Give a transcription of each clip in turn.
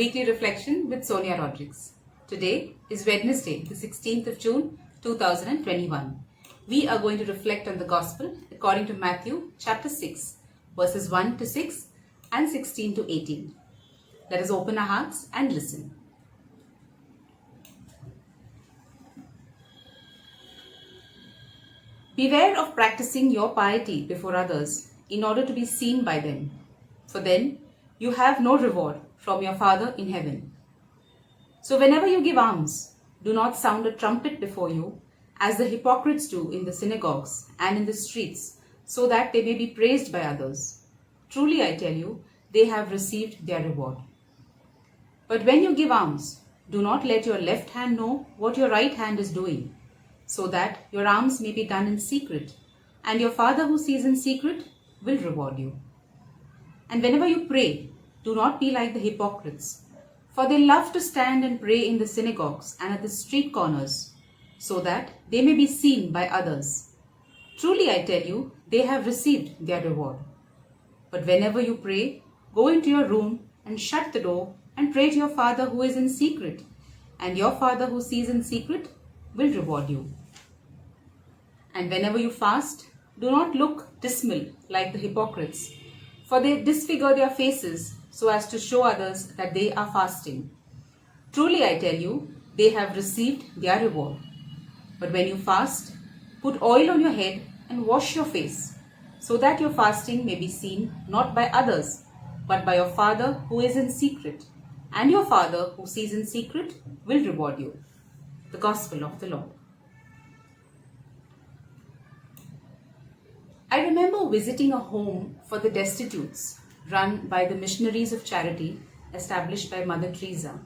Weekly Reflection with Sonia Rodrigues. Today is Wednesday, the 16th of June, 2021. We are going to reflect on the Gospel according to Matthew chapter 6, verses 1 to 6 and 16 to 18. Let us open our hearts and listen. Beware of practicing your piety before others in order to be seen by them, for then you have no reward from your Father in heaven. So whenever you give alms, do not sound a trumpet before you, as the hypocrites do in the synagogues and in the streets, so that they may be praised by others. Truly I tell you, they have received their reward. But when you give alms, do not let your left hand know what your right hand is doing, so that your alms may be done in secret, and your Father who sees in secret will reward you. And whenever you pray, do not be like the hypocrites, for they love to stand and pray in the synagogues and at the street corners, so that they may be seen by others. Truly I tell you, they have received their reward. But whenever you pray, go into your room and shut the door and pray to your Father who is in secret, and your Father who sees in secret will reward you. And whenever you fast, do not look dismal like the hypocrites, for they disfigure their faces so as to show others that they are fasting. Truly I tell you, they have received their reward. But when you fast, put oil on your head and wash your face, so that your fasting may be seen not by others, but by your Father who is in secret, and your Father who sees in secret will reward you. The Gospel of the Lord. I remember visiting a home for the destitutes run by the Missionaries of Charity established by Mother Teresa.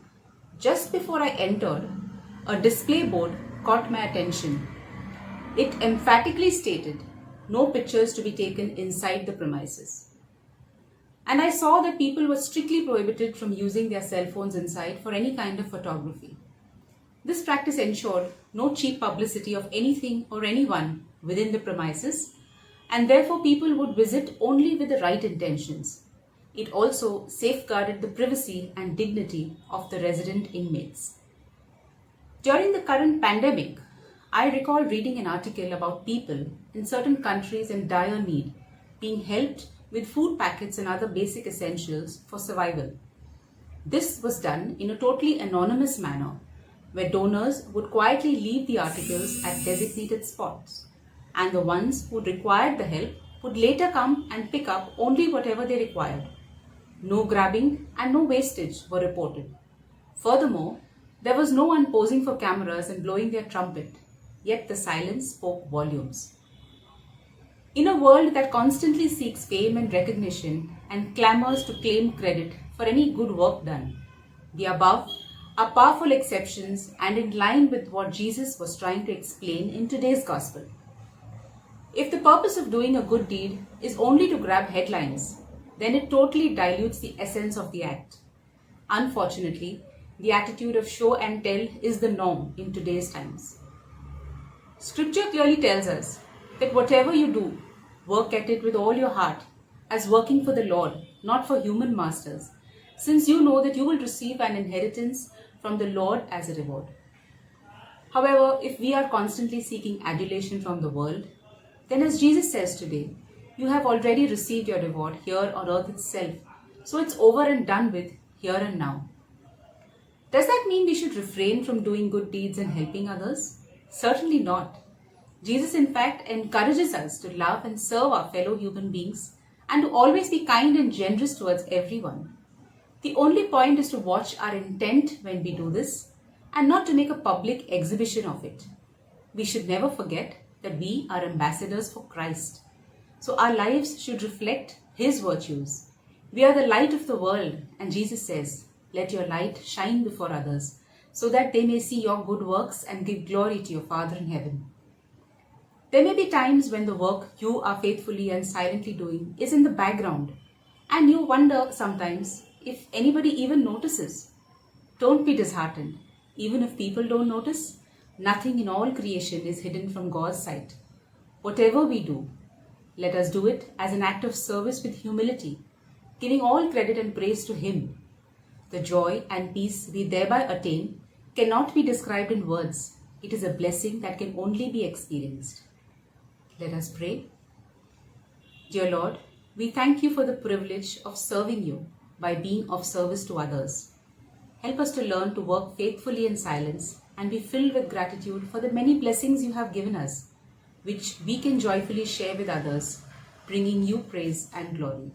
Just before I entered, a display board caught my attention. It emphatically stated, no pictures to be taken inside the premises. And I saw that people were strictly prohibited from using their cell phones inside for any kind of photography. This practice ensured no cheap publicity of anything or anyone within the premises, and therefore people would visit only with the right intentions. It also safeguarded the privacy and dignity of the resident inmates. During the current pandemic, I recall reading an article about people in certain countries in dire need being helped with food packets and other basic essentials for survival. This was done in a totally anonymous manner, where donors would quietly leave the articles at designated spots, and the ones who required the help would later come and pick up only whatever they required. No grabbing and no wastage were reported. Furthermore, there was no one posing for cameras and blowing their trumpet, yet the silence spoke volumes. In a world that constantly seeks fame and recognition and clamors to claim credit for any good work done, the above are powerful exceptions and in line with what Jesus was trying to explain in today's Gospel. If the purpose of doing a good deed is only to grab headlines, then it totally dilutes the essence of the act. Unfortunately, the attitude of show and tell is the norm in today's times. Scripture clearly tells us that whatever you do, work at it with all your heart, as working for the Lord, not for human masters, since you know that you will receive an inheritance from the Lord as a reward. However, if we are constantly seeking adulation from the world, then as Jesus says today, you have already received your reward here on earth itself, so it's over and done with here and now. Does that mean we should refrain from doing good deeds and helping others? Certainly not. Jesus in fact encourages us to love and serve our fellow human beings and to always be kind and generous towards everyone. The only point is to watch our intent when we do this and not to make a public exhibition of it. We should never forget that we are ambassadors for Christ. So our lives should reflect His virtues. We are the light of the world, and Jesus says, let your light shine before others, so that they may see your good works and give glory to your Father in heaven. There may be times when the work you are faithfully and silently doing is in the background, and you wonder sometimes if anybody even notices. Don't be disheartened. Even if people don't notice, nothing in all creation is hidden from God's sight. Whatever we do, let us do it as an act of service with humility, giving all credit and praise to Him. The joy and peace we thereby attain cannot be described in words. It is a blessing that can only be experienced. Let us pray. Dear Lord, we thank you for the privilege of serving you by being of service to others. Help us to learn to work faithfully in silence and be filled with gratitude for the many blessings you have given us, which we can joyfully share with others, bringing you praise and glory.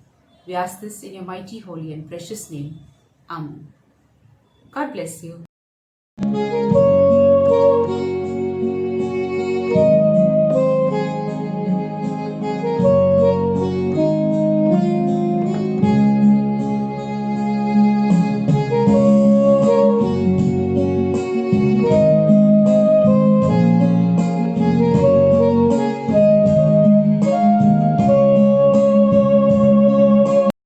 We ask this in your mighty, holy and precious name. Amen. God bless you.